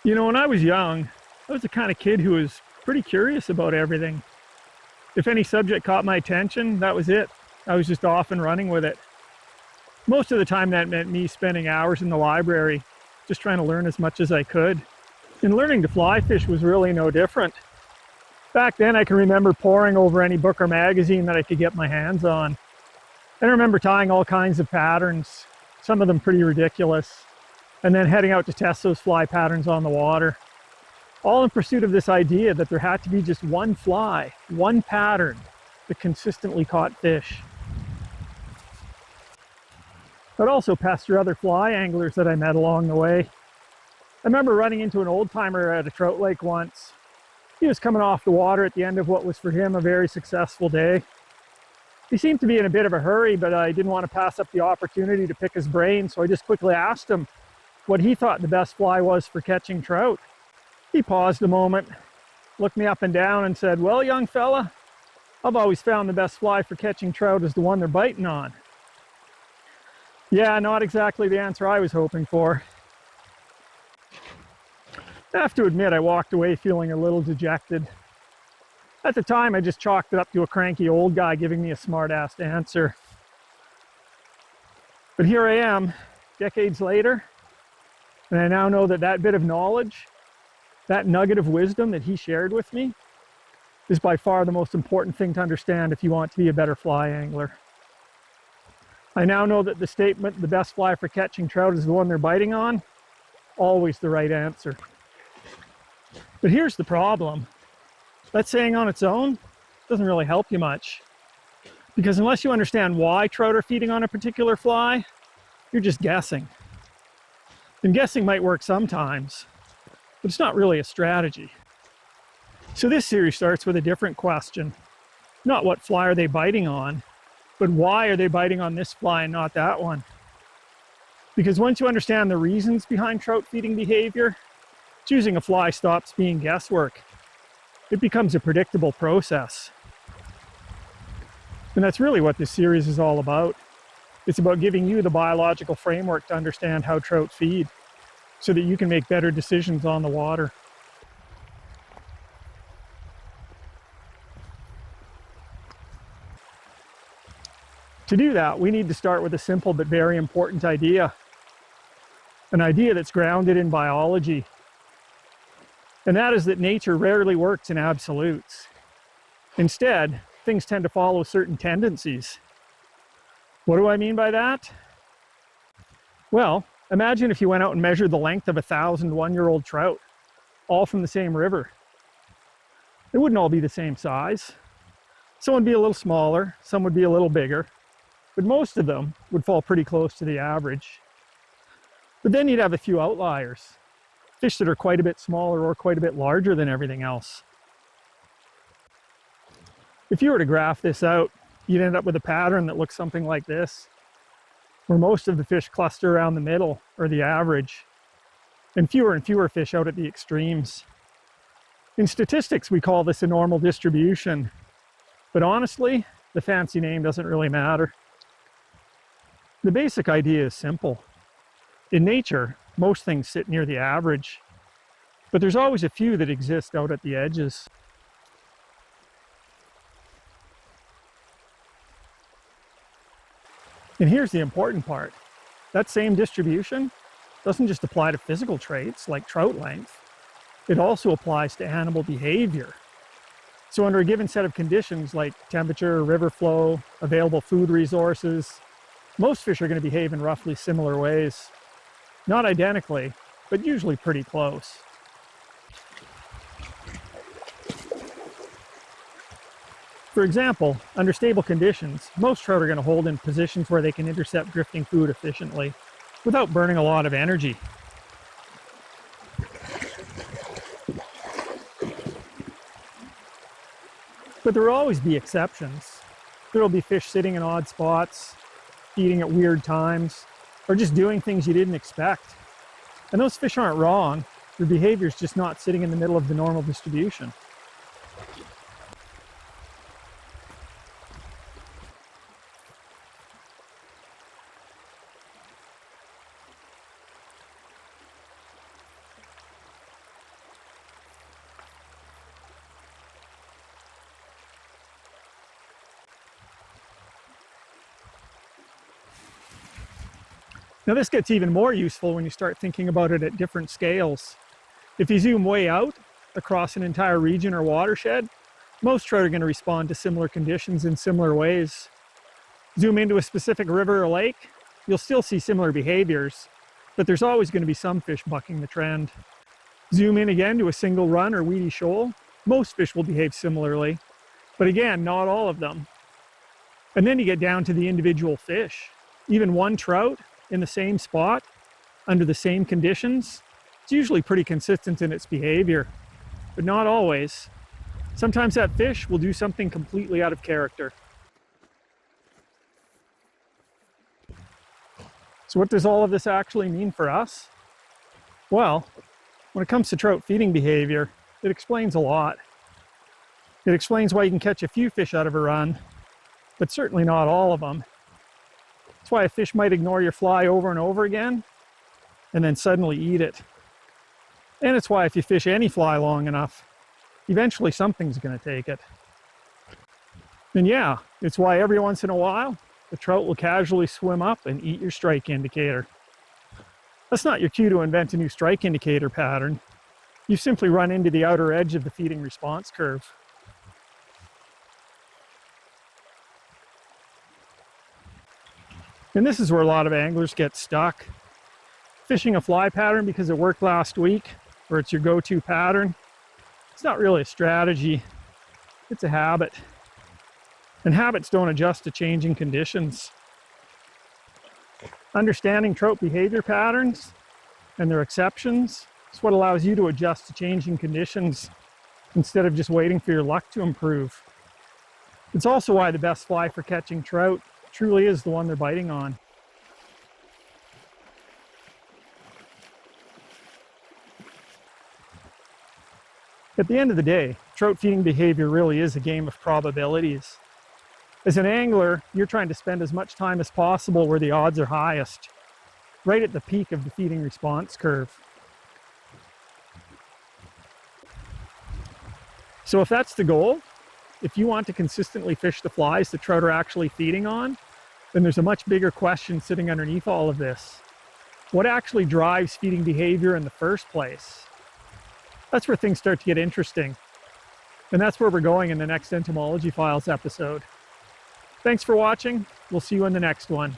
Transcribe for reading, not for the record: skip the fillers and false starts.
You know, when I was young, I was the kind of kid who was pretty curious about everything. If any subject caught my attention, that was it. I was just off and running with it. Most of the time that meant me spending hours in the library, just trying to learn as much as I could. And learning to fly fish was really no different. Back then I can remember poring over any book or magazine that I could get my hands on. I remember tying all kinds of patterns, some of them pretty ridiculous, and then heading out to test those fly patterns on the water. All in pursuit of this idea that there had to be just one fly, one pattern that consistently caught fish. I'd also pester other fly anglers that I met along the way. I remember running into an old timer at a trout lake once. He was coming off the water at the end of what was for him a very successful day. He seemed to be in a bit of a hurry, but I didn't want to pass up the opportunity to pick his brain, so I just quickly asked him what he thought the best fly was for catching trout. He paused a moment, looked me up and down and said, "Well, young fella, I've always found the best fly for catching trout is the one they're biting on." Yeah, not exactly the answer I was hoping for. I have to admit, I walked away feeling a little dejected. At the time, I just chalked it up to a cranky old guy giving me a smart-assed answer. But here I am, decades later, and I now know that that bit of knowledge, that nugget of wisdom that he shared with me, is by far the most important thing to understand if you want to be a better fly angler. I now know that the statement, "the best fly for catching trout is the one they're biting on," always the right answer. But here's the problem. That saying on its own doesn't really help you much. Because unless you understand why trout are feeding on a particular fly, you're just guessing. And guessing might work sometimes, but it's not really a strategy. So this series starts with a different question. Not what fly are they biting on, but why are they biting on this fly and not that one? Because once you understand the reasons behind trout feeding behavior, choosing a fly stops being guesswork. It becomes a predictable process. And that's really what this series is all about. It's about giving you the biological framework to understand how trout feed, so that you can make better decisions on the water. To do that, we need to start with a simple but very important idea. An idea that's grounded in biology. And that is that nature rarely works in absolutes. Instead, things tend to follow certain tendencies. What do I mean by that? Well, imagine if you went out and measured the length of 1,000 one-year-old trout, all from the same river. They wouldn't all be the same size. Some would be a little smaller, some would be a little bigger, but most of them would fall pretty close to the average. But then you'd have a few outliers, fish that are quite a bit smaller or quite a bit larger than everything else. If you were to graph this out, you'd end up with a pattern that looks something like this, where most of the fish cluster around the middle, or the average, and fewer fish out at the extremes. In statistics, we call this a normal distribution, but honestly, the fancy name doesn't really matter. The basic idea is simple. In nature, most things sit near the average, but there's always a few that exist out at the edges. And here's the important part. That same distribution doesn't just apply to physical traits like trout length. It also applies to animal behavior. So under a given set of conditions like temperature, river flow, available food resources, most fish are going to behave in roughly similar ways. Not identically, but usually pretty close. For example, under stable conditions, most trout are going to hold in positions where they can intercept drifting food efficiently without burning a lot of energy. But there will always be exceptions. There will be fish sitting in odd spots, eating at weird times, or just doing things you didn't expect. And those fish aren't wrong. Their behavior is just not sitting in the middle of the normal distribution. Now this gets even more useful when you start thinking about it at different scales. If you zoom way out across an entire region or watershed, most trout are going to respond to similar conditions in similar ways. Zoom into a specific river or lake, you'll still see similar behaviors, but there's always going to be some fish bucking the trend. Zoom in again to a single run or weedy shoal, most fish will behave similarly, but again, not all of them. And then you get down to the individual fish. Even one trout in the same spot, under the same conditions, it's usually pretty consistent in its behavior, but not always. Sometimes that fish will do something completely out of character. So what does all of this actually mean for us? Well, when it comes to trout feeding behavior, it explains a lot. It explains why you can catch a few fish out of a run, but certainly not all of them. That's why a fish might ignore your fly over and over again, and then suddenly eat it. And it's why if you fish any fly long enough, eventually something's going to take it. And yeah, it's why every once in a while, the trout will casually swim up and eat your strike indicator. That's not your cue to invent a new strike indicator pattern. You've simply run into the outer edge of the feeding response curve. And this is where a lot of anglers get stuck. Fishing a fly pattern because it worked last week, or it's your go-to pattern, it's not really a strategy, it's a habit. And habits don't adjust to changing conditions. Understanding trout behavior patterns and their exceptions is what allows you to adjust to changing conditions instead of just waiting for your luck to improve. It's also why the best fly for catching trout truly is the one they're biting on. At the end of the day, trout feeding behavior really is a game of probabilities. As an angler, you're trying to spend as much time as possible where the odds are highest, right at the peak of the feeding response curve. So if that's the goal, if you want to consistently fish the flies the trout are actually feeding on, then there's a much bigger question sitting underneath all of this. What actually drives feeding behavior in the first place? That's where things start to get interesting. And that's where we're going in the next Entomology Files episode. Thanks for watching. We'll see you in the next one.